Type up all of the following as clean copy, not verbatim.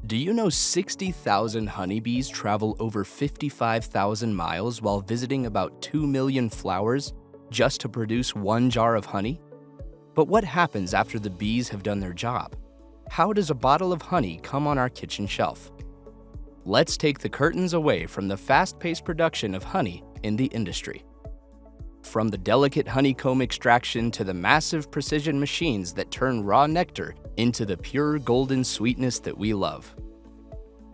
Do you know 60,000 honeybees travel over 55,000 miles while visiting about 2 million flowers just to produce one jar of honey? But what happens after the bees have done their job? How does a bottle of honey come on our kitchen shelf? Let's take the curtains away from the fast-paced production of honey in the industry. From the delicate honeycomb extraction to the massive precision machines that turn raw nectar into the pure golden sweetness that we love.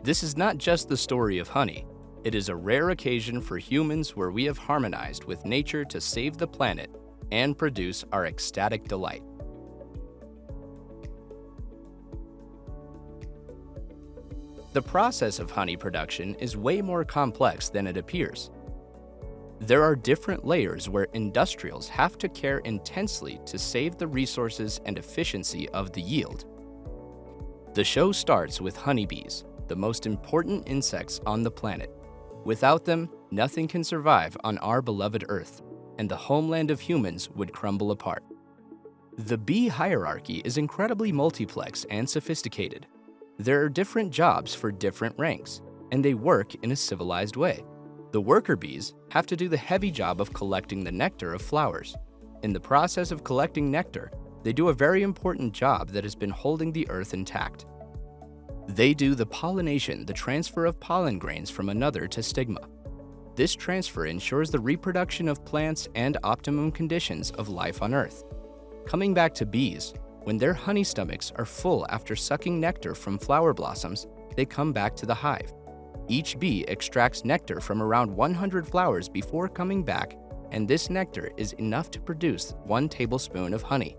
This is not just the story of honey. It is a rare occasion for humans where we have harmonized with nature to save the planet and produce our ecstatic delight. The process of honey production is way more complex than it appears. There are different layers where industrials have to care intensely to save the resources and efficiency of the yield. The show starts with honeybees, the most important insects on the planet. Without them, nothing can survive on our beloved Earth, and the homeland of humans would crumble apart. The bee hierarchy is incredibly multiplex and sophisticated. There are different jobs for different ranks, and they work in a civilized way. The worker bees have to do the heavy job of collecting the nectar of flowers. In the process of collecting nectar, they do a very important job that has been holding the earth intact. They do the pollination, the transfer of pollen grains from another to stigma. This transfer ensures the reproduction of plants and optimum conditions of life on Earth. Coming back to bees, when their honey stomachs are full after sucking nectar from flower blossoms, they come back to the hive. Each bee extracts nectar from around 100 flowers before coming back, and this nectar is enough to produce 1 tablespoon of honey.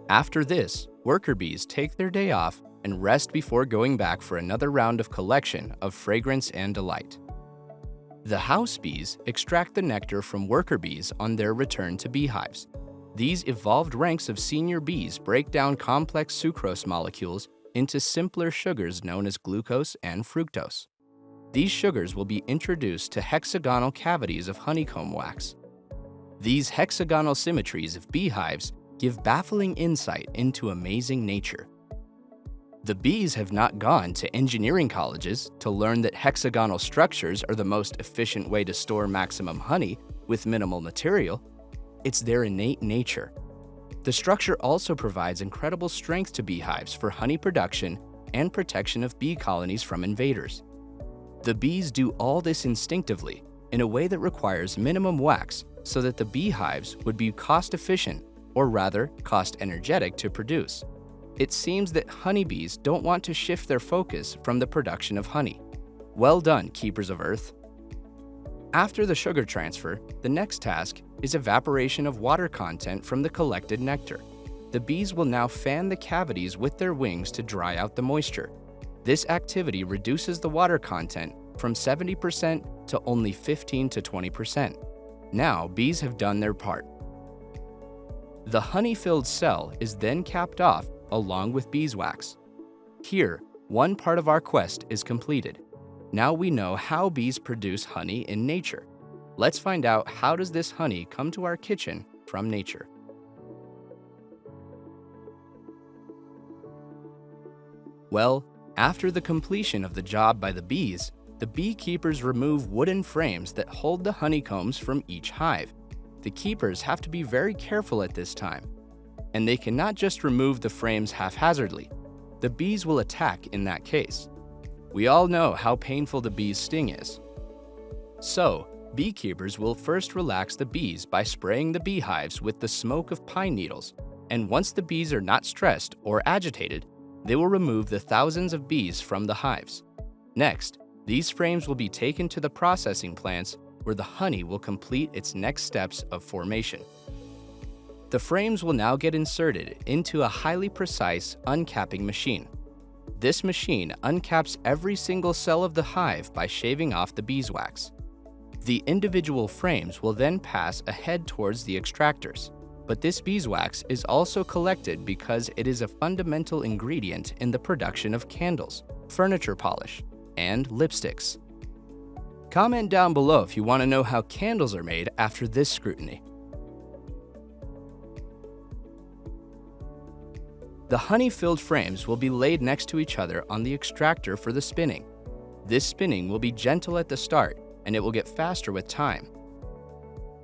After this, worker bees take their day off and rest before going back for another round of collection of fragrance and delight. The house bees extract the nectar from worker bees on their return to beehives. These evolved ranks of senior bees break down complex sucrose molecules into simpler sugars known as glucose and fructose. These sugars will be introduced to hexagonal cavities of honeycomb wax. These hexagonal symmetries of beehives give baffling insight into amazing nature. The bees have not gone to engineering colleges to learn that hexagonal structures are the most efficient way to store maximum honey with minimal material. It's their innate nature. The structure also provides incredible strength to beehives for honey production and protection of bee colonies from invaders. The bees do all this instinctively in a way that requires minimum wax so that the beehives would be cost-efficient, or rather, cost-energetic to produce. It seems that honeybees don't want to shift their focus from the production of honey. Well done, keepers of Earth. After the sugar transfer, the next task is evaporation of water content from the collected nectar. The bees will now fan the cavities with their wings to dry out the moisture. This activity reduces the water content from 70% to only 15 to 20%. Now, bees have done their part. The honey-filled cell is then capped off along with beeswax. Here, one part of our quest is completed. Now we know how bees produce honey in nature. Let's find out, how does this honey come to our kitchen from nature? Well, after the completion of the job by the bees, the beekeepers remove wooden frames that hold the honeycombs from each hive. The keepers have to be very careful at this time, and they cannot just remove the frames haphazardly. The bees will attack in that case. We all know how painful the bee's sting is. So, beekeepers will first relax the bees by spraying the beehives with the smoke of pine needles, and once the bees are not stressed or agitated, they will remove the thousands of bees from the hives. Next, these frames will be taken to the processing plants where the honey will complete its next steps of formation. The frames will now get inserted into a highly precise uncapping machine. This machine uncaps every single cell of the hive by shaving off the beeswax. The individual frames will then pass ahead towards the extractors, but this beeswax is also collected because it is a fundamental ingredient in the production of candles, furniture polish, and lipsticks. Comment down below if you want to know how candles are made after this scrutiny. The honey-filled frames will be laid next to each other on the extractor for the spinning. This spinning will be gentle at the start, and it will get faster with time.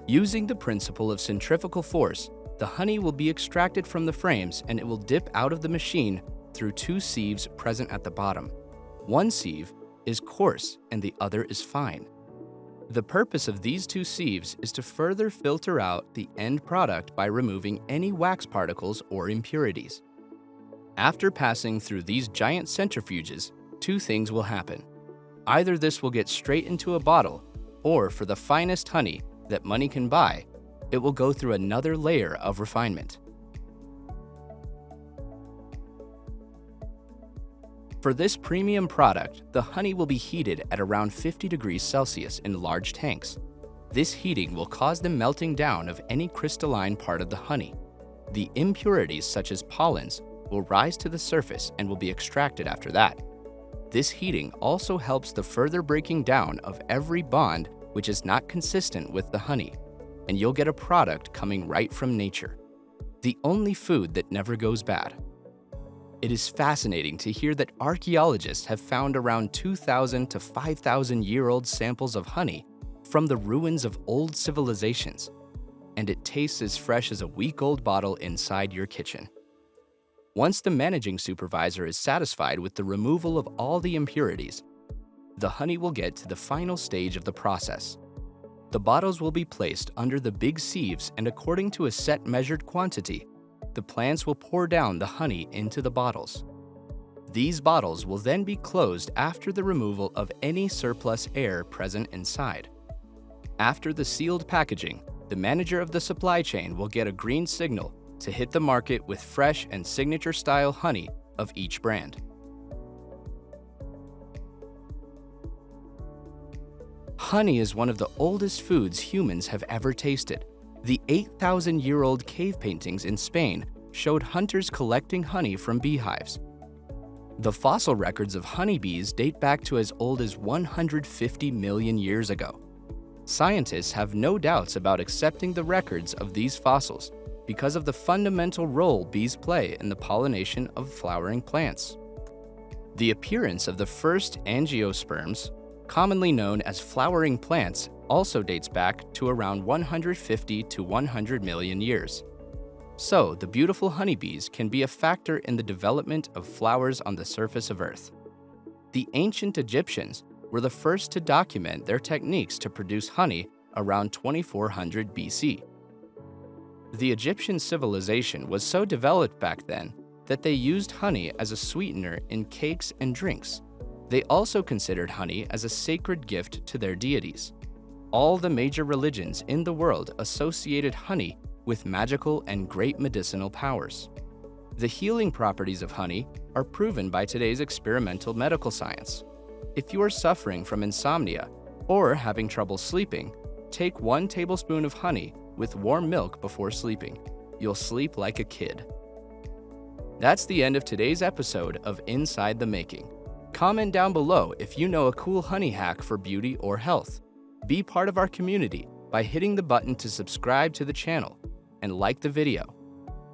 Using the principle of centrifugal force, the honey will be extracted from the frames and it will dip out of the machine through two sieves present at the bottom. One sieve is coarse and the other is fine. The purpose of these two sieves is to further filter out the end product by removing any wax particles or impurities. After passing through these giant centrifuges, two things will happen. Either this will get straight into a bottle, or for the finest honey that money can buy, it will go through another layer of refinement. For this premium product, the honey will be heated at around 50 degrees Celsius in large tanks. This heating will cause the melting down of any crystalline part of the honey. The impurities such as pollens will rise to the surface and will be extracted after that. This heating also helps the further breaking down of every bond which is not consistent with the honey, and you'll get a product coming right from nature. The only food that never goes bad. It is fascinating to hear that archaeologists have found around 2,000 to 5,000-year-old samples of honey from the ruins of old civilizations, and it tastes as fresh as a week-old bottle inside your kitchen. Once the managing supervisor is satisfied with the removal of all the impurities, the honey will get to the final stage of the process. The bottles will be placed under the big sieves, and according to a set measured quantity, the plants will pour down the honey into the bottles. These bottles will then be closed after the removal of any surplus air present inside. After the sealed packaging, the manager of the supply chain will get a green signal to hit the market with fresh and signature-style honey of each brand. Honey is one of the oldest foods humans have ever tasted. The 8,000-year-old cave paintings in Spain showed hunters collecting honey from beehives. The fossil records of honeybees date back to as old as 150 million years ago. Scientists have no doubts about accepting the records of these fossils because of the fundamental role bees play in the pollination of flowering plants. The appearance of the first angiosperms, commonly known as flowering plants, also dates back to around 150 to 100 million years. So, the beautiful honeybees can be a factor in the development of flowers on the surface of Earth. The ancient Egyptians were the first to document their techniques to produce honey around 2400 BC. The Egyptian civilization was so developed back then that they used honey as a sweetener in cakes and drinks. They also considered honey as a sacred gift to their deities. All the major religions in the world associated honey with magical and great medicinal powers. The healing properties of honey are proven by today's experimental medical science. If you are suffering from insomnia or having trouble sleeping, take 1 tablespoon of honey with warm milk before sleeping. You'll sleep like a kid. That's the end of today's episode of Inside the Making. Comment down below if you know a cool honey hack for beauty or health. Be part of our community by hitting the button to subscribe to the channel and like the video.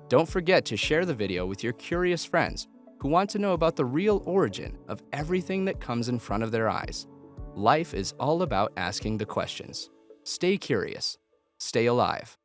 Don't forget to share the video with your curious friends who want to know about the real origin of everything that comes in front of their eyes. Life is all about asking the questions. Stay curious. Stay alive.